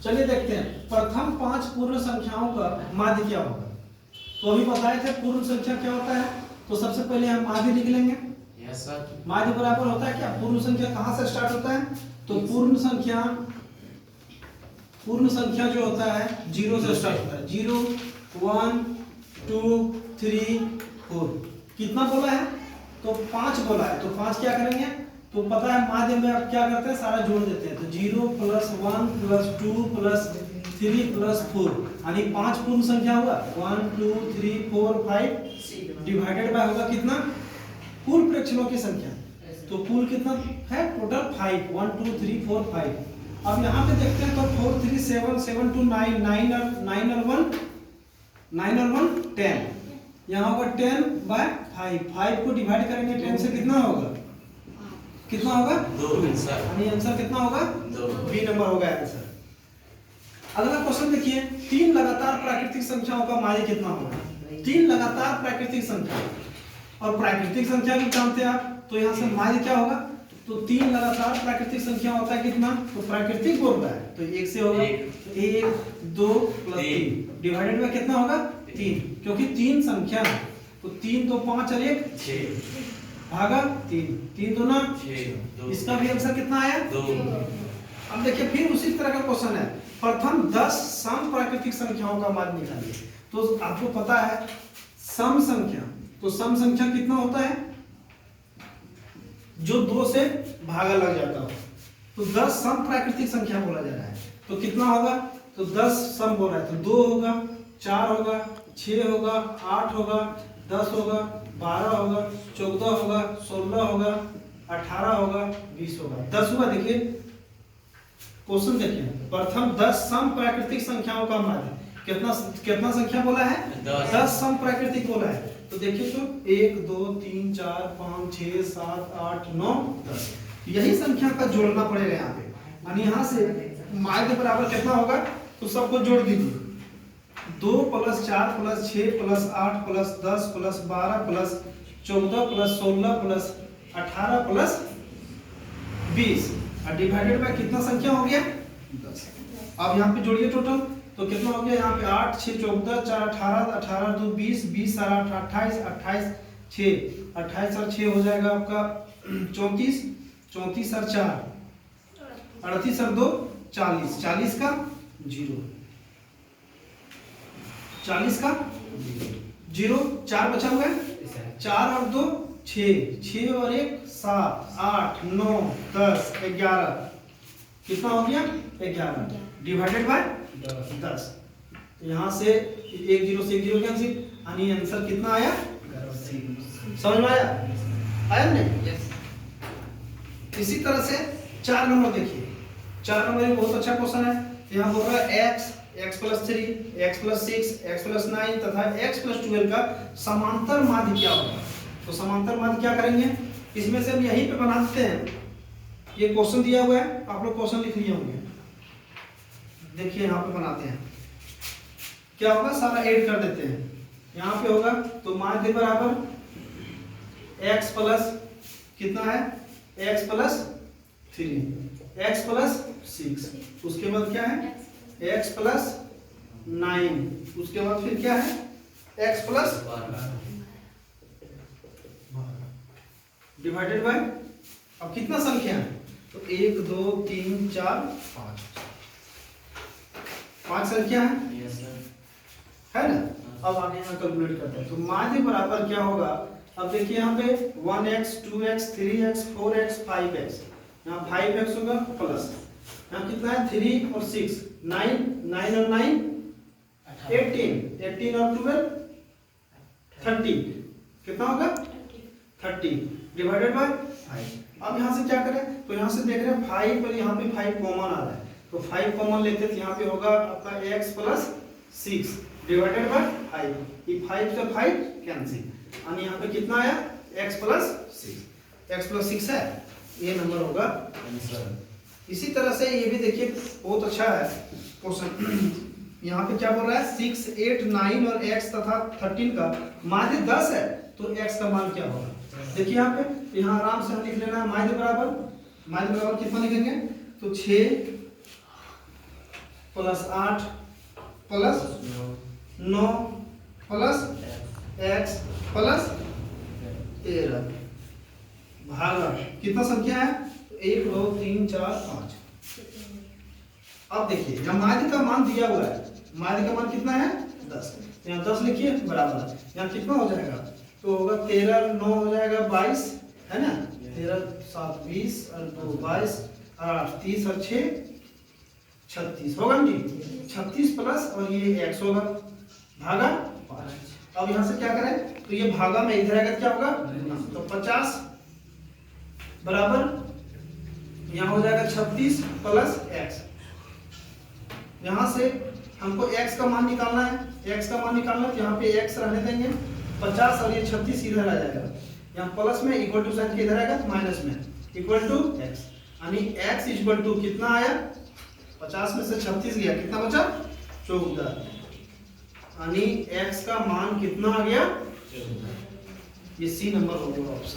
चलिए देखते हैं प्रथम 5 पूर्ण संख्याओं का माध्य क्या होगा। तो अभी बताए थे पूर्ण संख्या क्या होता है, तो सबसे पहले हम माध्य लिख लेंगे। Yes sir. माध्य बराबर होता है क्या, पूर्ण संख्या कहाँ से स्टार्ट होता है, तो पूर्ण संख्या जो होता है 0 से स्टार्ट होता है। 0 1 2 3 4 कितना बोला है, तो 5 बोला है, तो 5 क्या करेंगे, तो पता है माध्य में आप क्या करते हैं, सारा जोड़ देते हैं। तो 0 + 1 + 2 + 3 + 4 यानी 5 पूर्ण संख्या हुआ। 1 2 3 4 5 डिवाइडेड बाय होगा कितना, कुल फ्रैक्शनों की संख्या। तो कुल कितना है, टोटल 5 1 2 3 4 5। अब यहाँ पे देखते हैं तो 4 3 7 7 2 9 9 और 1 10। यहाँ होगा 10/5। 5 को डिवाइड करेंगे 10 से कितना होगा, कितना होगा 2 आंसर। यानी आंसर कितना होगा 2। बी नंबर होगा आंसर। अगला क्वेश्चन देखिए, 3 लगातार प्राकृतिक संख्याओं का माध्य कितना होगा। 3 लगातार प्राकृतिक संख्या, और प्राकृतिक संख्या भी जानते हैं आप, तो यहाँ से माध्य क्या होगा, तो 3 लगातार प्राकृतिक संख्या होता है कितना, तो प्राकृतिक बोल रहा है तो 1 से होगा। 1 2 + 3 डिवाइडेड बाय कितना होगा 3, क्योंकि 3 संख्या है तो 3 2 5 और 1 6 भागा 3 3 2 9 6। इसका भी आंसर कितना आया 2। अब देखिए फिर उसी तरह का क्वेश्चन है, प्रथम 10 सम प्राकृतिक संख्याओं का माध्य निकालिए। तो आपको पता है सम संख्या, तो सम संख्या कितना होता है, जो 2 से भागा लग जाता हो। तो 10 सम प्राकृतिक संख्या बोला जा रहा है, तो कितना होगा, तो 10 सम बोल रहा है तो 2 होगा 4 होगा 6 होगा 8 होगा 10 होगा 12 होगा 14 होगा 16 होगा 18 होगा 20 होगा 10 हुआ। देखिए क्वेश्चन देखिए, प्रथम 10 सम प्राकृतिक संख्याओं का माध्य कितना संख्या बोला है, 10 सम प्राकृतिक बोला है। तो देखिए तो 1 2 3 4 5 6 7 8 9 10 यही संख्या का जोड़ना पड़ेगा यहाँ पे, यानी यहाँ से माध्य बराबर कितना होगा, तो सबको जोड़ दीजिए। 2 + 4 + 6 + 8 + 10 + 12 + 14 + 16 + 18 + 20 और डिवाइडेड बाय कितना संख्या हो गया 10। अब यहाँ पे जोड़िए टोटल, तो कितना हो गया यहाँ पे 8 6 14 4 18 18 2 20 20 और 8 28 28 6 28 और 6 हो जाएगा आपका 34 34 और 4 38 और 2 40 40 का 0 40 का 0 4 बचा हुआ है 4 और 2 6 6 और 1 7 8 9 10 11 कितना हो गया 11 डिवाइडेड बाय 10। तो यहाँ से 1 0 से 1 0 कैंसिल, यानी आंसर कितना आया, समझ में आया नहीं। इसी तरह से 4 नंबर देखिए, 4 नंबर बहुत अच्छा क्वेश्चन है। यहाँ बोल रहा है x + 3 x + 6 x + 9 तथा x + 12 का समांतर माध्य क्या होगा। तो समांतर माध्य क्या करेंगे, इसमें से हम यहीं पे बना देते हैं। ये क्वेश्चन दिया हुआ है, आप लोग क्वेश्चन लिख लिए होंगे। देखिए यहाँ पे बनाते हैं, क्या होगा, सारा ऐड कर देते हैं। यहाँ पे होगा तो माध्य बराबर x प्लस कितना है, x + 3 x + 6 उसके बाद क्या है x + 9 उसके बाद फिर क्या है x + डिवाइडेड बाय, अब कितना संख्या है, तो 1 2 3 4 5 संख्या है ना। अब आगे यहाँ कैलकुलेट करते हैं, तो माध्य बराबर क्या होगा। अब देखिए यहाँ पे 1x 2x 3x 4x 5x, यहाँ 5x होगा प्लस, यहाँ कितना है 3 और 6 9 9 और 9 18 18 और 12 30 कितना होगा 30 डिवाइडेड बाय 5। अब यहाँ से क्या करें, तो यहाँ से देख रहे हैं 5 और यहाँ पे 5 कॉमन आ रहा है, तो 5 कॉमन लेते हैं, तो यहाँ पे होगा आपका x + 6 डिवाइडेड बाय 5। ये 5 से 5 कैंसिल, यानी यहाँ पे कितना आया x + 6 x + 6 है, ये नंबर होगा आंसर। इसी तरह से ये भी देखिए बहुत अच्छा है क्वेश्चन। यहाँ पे क्या बोल रहा है 6 8 9 और x तथा 13 का माध्य 10 है, तो x का मान क्या होगा। देखिए यहाँ पे, यहाँ आराम से हम लिख लेना माध्य बराबर कितना लिखेंगे, तो 6 plus 8 plus 9 plus x plus 13 भागा कितना संख्या है? 1 2 3 4 5। अब देखिए जब माध्य का मान दिया हुआ है, माध्य का मान कितना है? 10। यहाँ 10 लिखिए बराबर, यहाँ कितना हो जाएगा? तो होगा 13 9 हो जाएगा 22, है ना? 13 7 20 और 2 22 8 30 और 6 36 होगा जी। 36 प्लस और ये x होगा भागा 5। अब यहाँ से क्या करें? तो ये भागा में इधर आएगा क्या होगा? तो 50 बराबर यहाँ हो जाएगा 36 प्लस x। यहाँ से हमको x का मान निकालना है, x का मान निकालना है तो यहाँ पे x रहने देंगे 50 और ये 36 इधर आ जाएगा, यहाँ प्लस में इक्वल टू साइन के इधर आएगा माइनस में इक्वल टू x, यानी x इक्वल टू कितना आया? 50 में से 36 गया, कितना बचा? 14, यानी x का मान कितना आ गया? ये सी नंबर हो गया ऑप्शन।